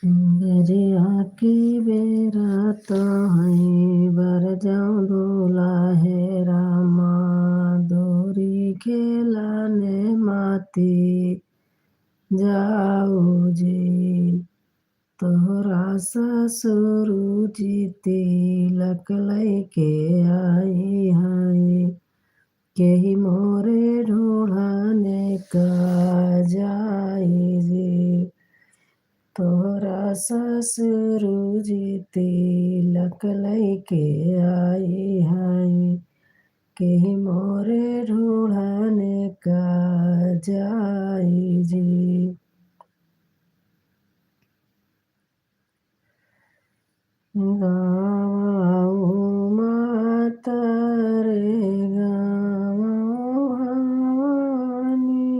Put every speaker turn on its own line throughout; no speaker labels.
मेरे आके बेरा तो है बर जाऊं दूल्हा है रामा दोरी खेलाने माती जाऊ जी तोहरा ससुर जीती लक के आई है केही मोरे ढूढ़ाने का जाई जी तोहरा ससुर जीती लक के आई है केही मोरे ढूढ़ाने का जाई जी गाँव माता रे गाँव हवानी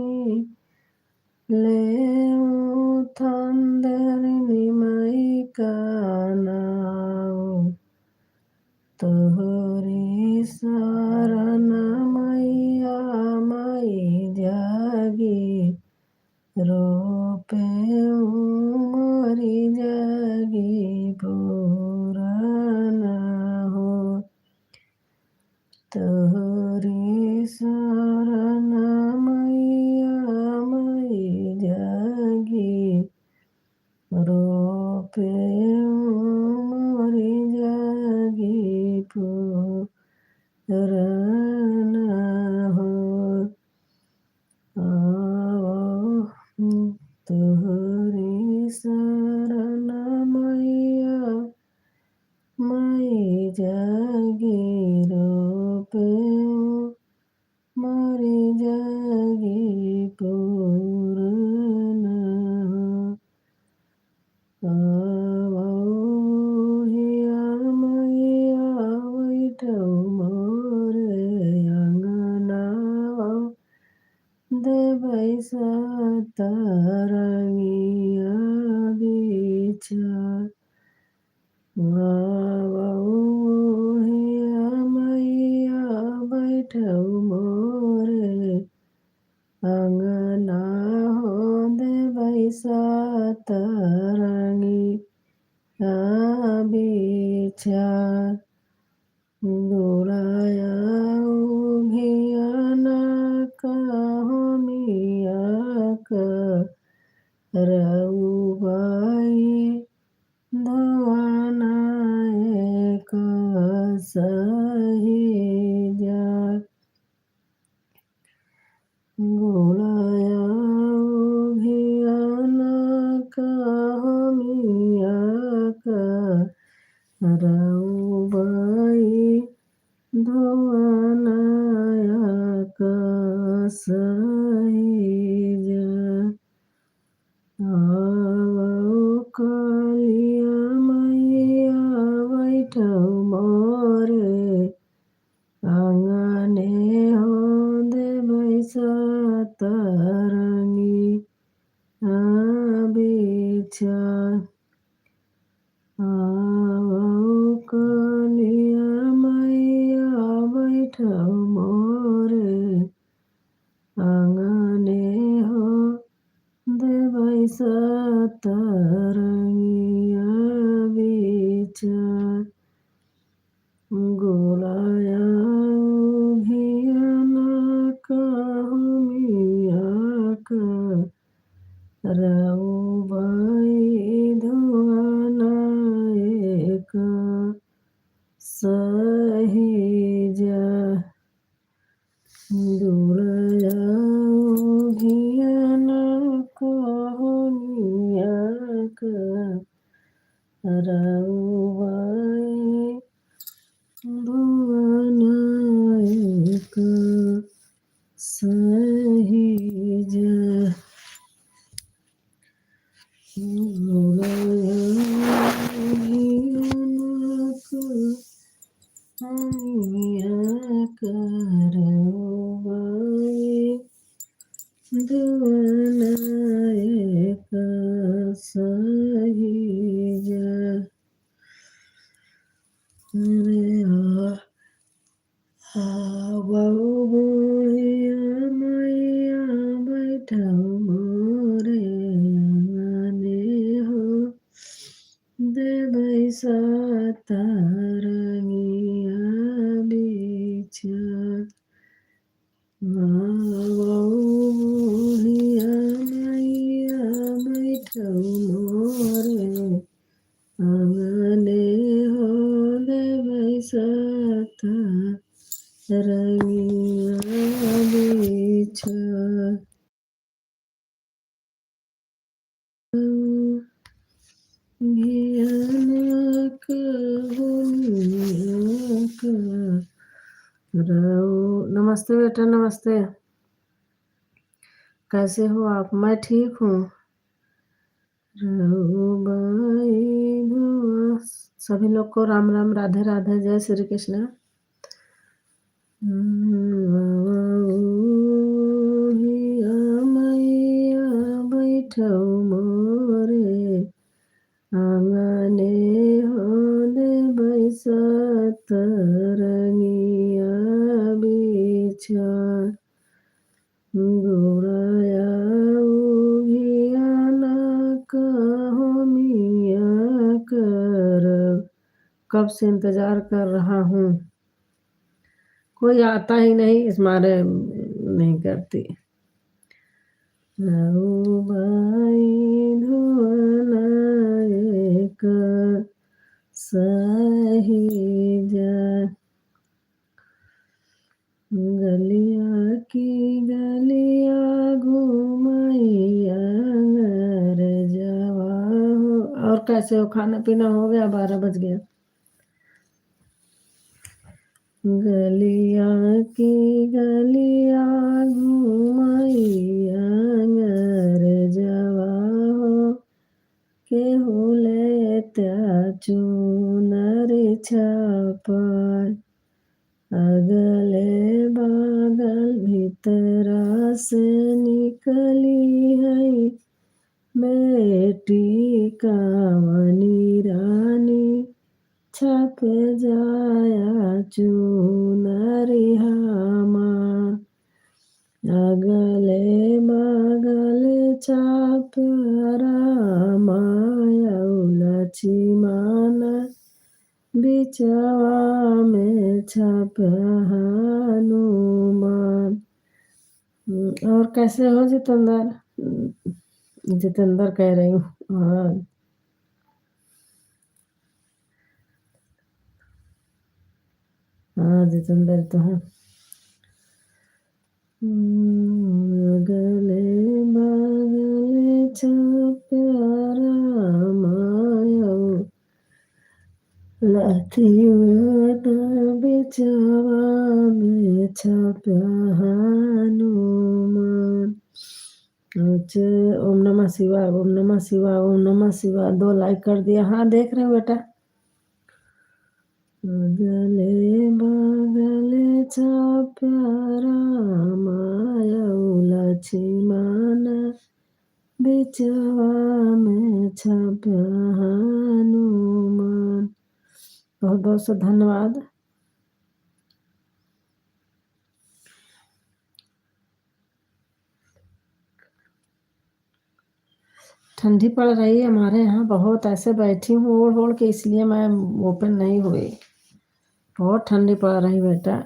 ले थंदर निमई का नाव तोहरी शरण मैया मई जागी रोपे मरी जागी पुरान हो तोहरी शरण मैया मई जागी रोपे मरी जागी पुरान हो तोहरी शरण मैया मई जागी रोपे मरी जागी पुरान हो हिया मैया बैठौ मोरे अंगना देबै सतरंगिया बिछा हिया मैया बैठौ मोरे अंगना हो देबै सतरंगिया बिछा दुलाया उघियाना कहोनिया रउबाई धोआना एक सही जा गुलाया उघियाना कहोनिया रउबाई धोआनायक सही कलिया मैया बैठौ मोरे आंगने हो देबै सतरंगी बिछा कलिया मैया बैठौ मोरे आंगने हो देबै सतरंगिया बिछा गुलाया उघियाना कहोनिया रउबाई धोआना एक सही जा दुलाया उघियाना कहोनिया रउबाई धोआना एक सही जा आवो बुढ़िया मैया बैठऊ मोरे आंगने हो देबै सतरंगिया बिछा आवो बुढ़िया मैया बैठऊ मोरे आंगने हो देबै सतरंगिया बिछा ज्ञानक बुनियाक रहो। नमस्ते बेटा, नमस्ते। कैसे हो आप? मैं ठीक हूँ। रघुबाई धुआं। सभी लोग को राम राम, राधे राधे, जय श्री कृष्ण। मैया बैठऊ मोरे आंगने हो देबै सतरंगिया बिछा गोरया उगियाना कहो मिया कर। कब से इंतजार कर रहा हूँ, कोई आता ही नहीं, इस मारे नहीं करती। रघुबाई धुआं एक सही जा गलिया की गलिया घुमैया घर जावा हो। और कैसे हो? खाना पीना हो गया? 12 बज गया। गलिया की गलिया घुमैया घर जावा हो केहू लेत्या चुनर छापर अगले बगल भीतरा से निकली है बेटी कामनी रानी छप जाया चुनरी हामा अगले बगल छाप रामाया लक्ष्मण बिचवा में छप हनुमान। और कैसे हो जितेंद्र? जितेंद्र कह रही हूँ। हाँ, हाँ जितेंद्र तो है। गले बगले छप रामाया लक्ष्मण बिचवा में छप हनुमान। अच्छा, ओम नमः शिवाय, ओम नमः शिवाय, ओम नमः शिवाय। 2 लाइक कर दिया। हाँ देख रहे हो बेटा। गले बगले छप रामाया लक्ष्मण बिचवा में छप हनुमान। बहुत बहुत से धन्यवाद। ठंडी पड़ रही है हमारे यहाँ बहुत, ऐसे बैठी हूँ ओढ़ ओढ़ के, इसलिए मैं ओपन नहीं हुई। बहुत ठंडी पड़ रही बेटा।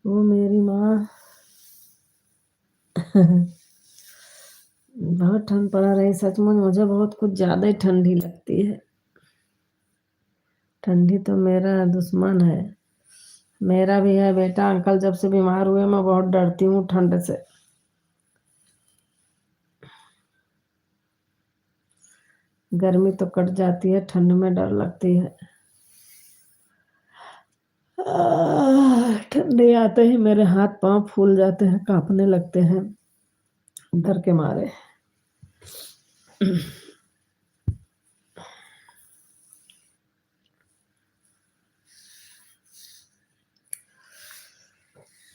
ओ मेरी माँ। बहुत ठंड पड़ रही सचमुच, मुझे बहुत कुछ ज्यादा ही ठंडी लगती है। ठंडी तो मेरा दुश्मन है। मेरा भी है बेटा। अंकल जब से बीमार हुए मैं बहुत डरती हूँ ठंड से। गर्मी तो कट जाती है, ठंड में डर लगती है। ठंडी आते ही मेरे हाथ पांव फूल जाते हैं, कांपने लगते हैं डर के मारे।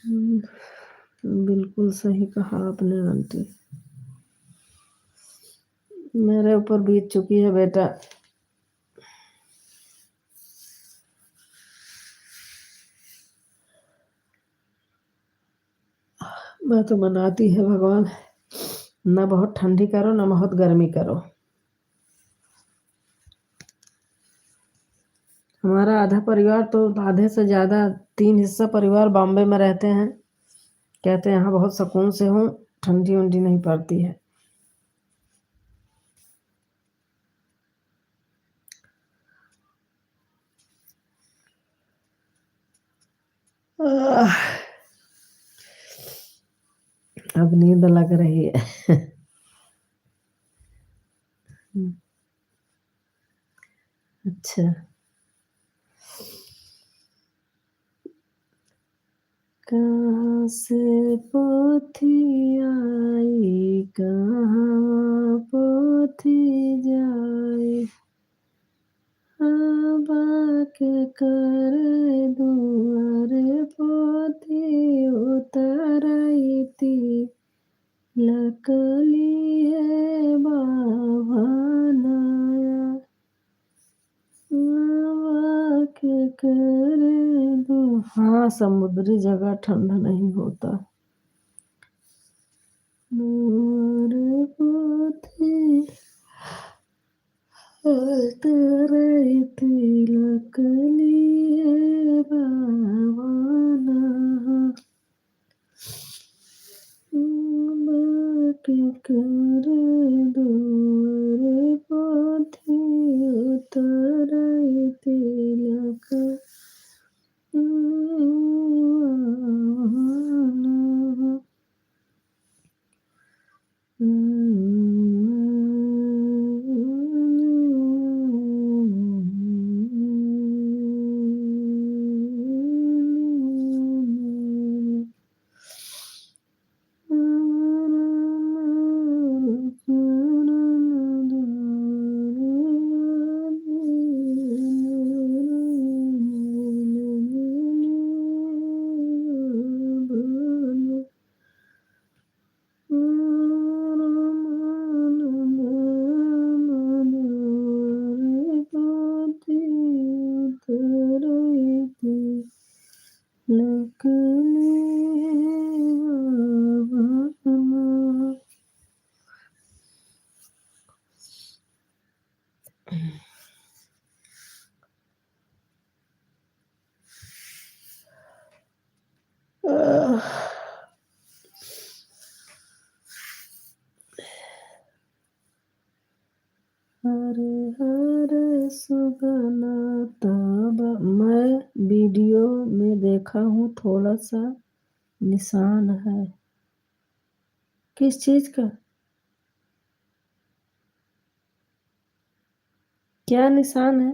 बिल्कुल सही कहा आपने आंटी। मेरे ऊपर बीत चुकी है बेटा। मैं तो मनाती है भगवान, ना बहुत ठंडी करो, ना बहुत गर्मी करो। हमारा आधा परिवार तो आधे से ज़्यादा 3 हिस्सा परिवार बॉम्बे में रहते हैं। कहते हैं यहाँ बहुत सुकून से हूँ, ठंडी-वंडी नहीं पड़ती है। आह, अब नींद लग रही है। अच्छा। कहाँ से पोथी आई, कहाँ पोथी जाए, बाके करे दुआरे पोथी उतराई थी, लकली है बाबा के करे दो। हाँ, समुद्री जगह ठंडा नहीं होता। मोर पोथी उतराई थी, लकली है बाबा के करे दूर पोथी उतराई तिलक हरे हरे सुगना तब मैं वीडियो में देखा हूँ थोड़ा सा निशान है। किस चीज का? क्या निशान है?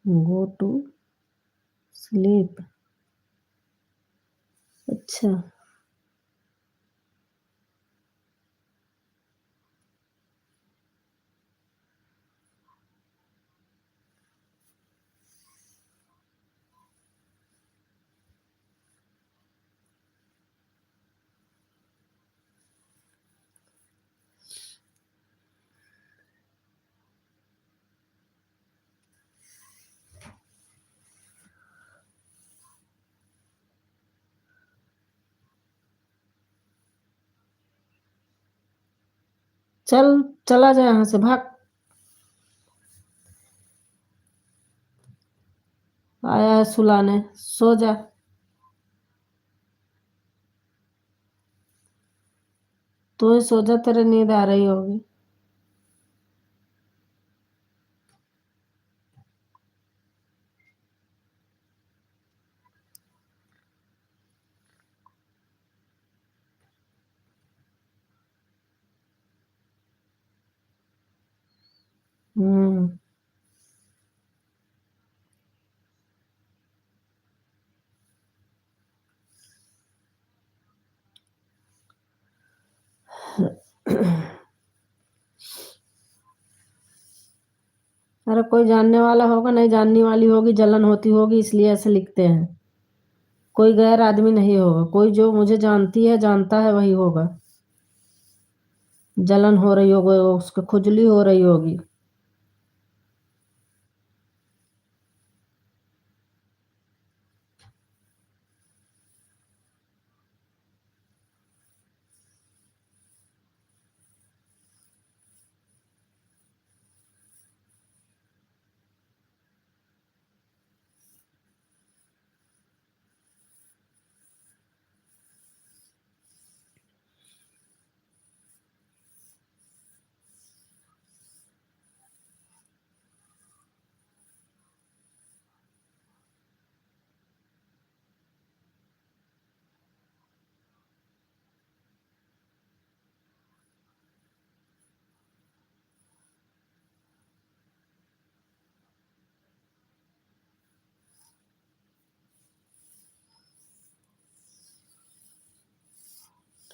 Go to sleep. अच्छा। चल, चला जा यहाँ से, भाग। आया है सुलाने, सो जा। तू ही सो जा, तेरे नींद आ रही होगी। हम्म। अरे कोई जानने वाला होगा, नहीं जानने वाली होगी, जलन होती होगी इसलिए ऐसे लिखते हैं। कोई गैर आदमी नहीं होगा, कोई जो मुझे जानती है जानता है वही होगा। जलन हो रही होगी, उसको खुजली हो रही होगी।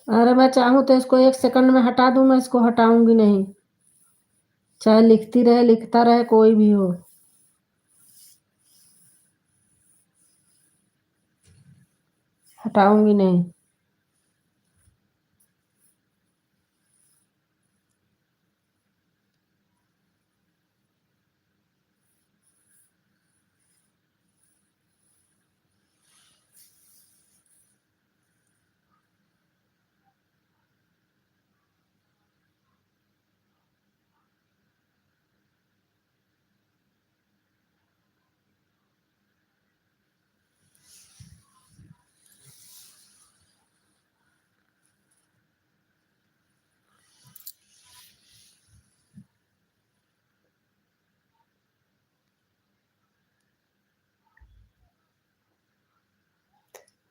अरे मैं चाहूँ तो इसको 1 सेकंड में हटा दूं, मैं इसको हटाऊंगी नहीं। चाहे लिखती रहे, लिखता रहे, कोई भी हो। हटाऊंगी नहीं।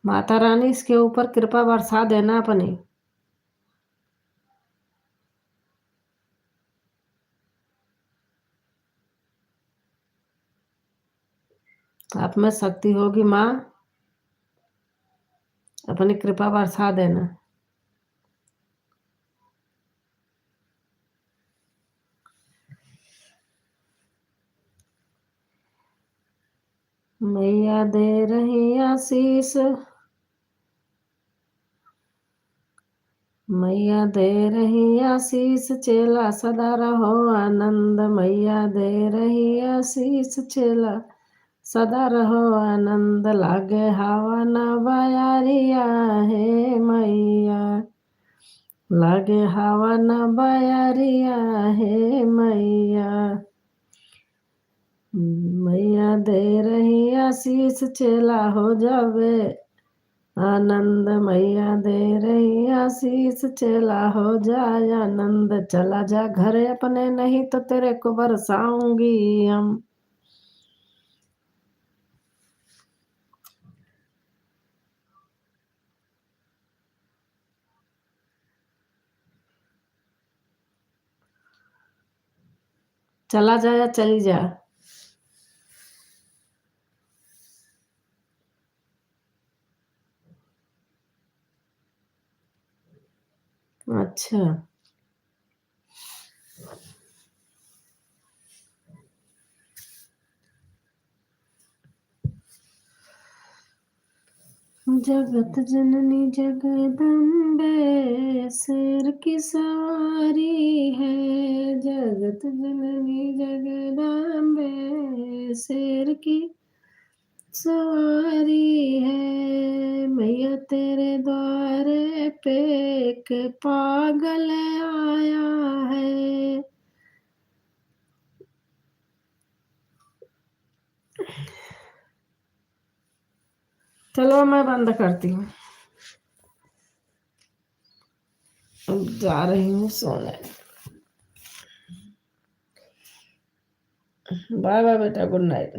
माता रानी इसके ऊपर कृपा बरसा देना अपनी। आप में शक्ति होगी माँ, अपनी कृपा बरसा देना। मैया दे रही आशीष, मैया दे रही आशीष, चेला सदा रहो आनंद। मैया दे रही आशीष, चेला सदा रहो आनंद। लागे हवा न बयारिया है मैया, लागे हवा न बयारिया है मैया। मैया दे रही आशीष, चेला हो जावे आनंद। मैया दे रही आशीष, चेला हो जाए आनंद। चला जा घर अपने, नहीं तो तेरे को बरसाऊंगी हम। चला जा या चली जा। अच्छा, जगत जननी जगदम्बे, शेर की सवारी है। जगत जननी जगदम्बे, शेर की सवारी है। मैया तेरे द्वारे पे एक पागल आया है। चलो मैं बंद करती हूँ, अब जा रही हूँ सोने। बाय बाय बेटा, गुड नाइट।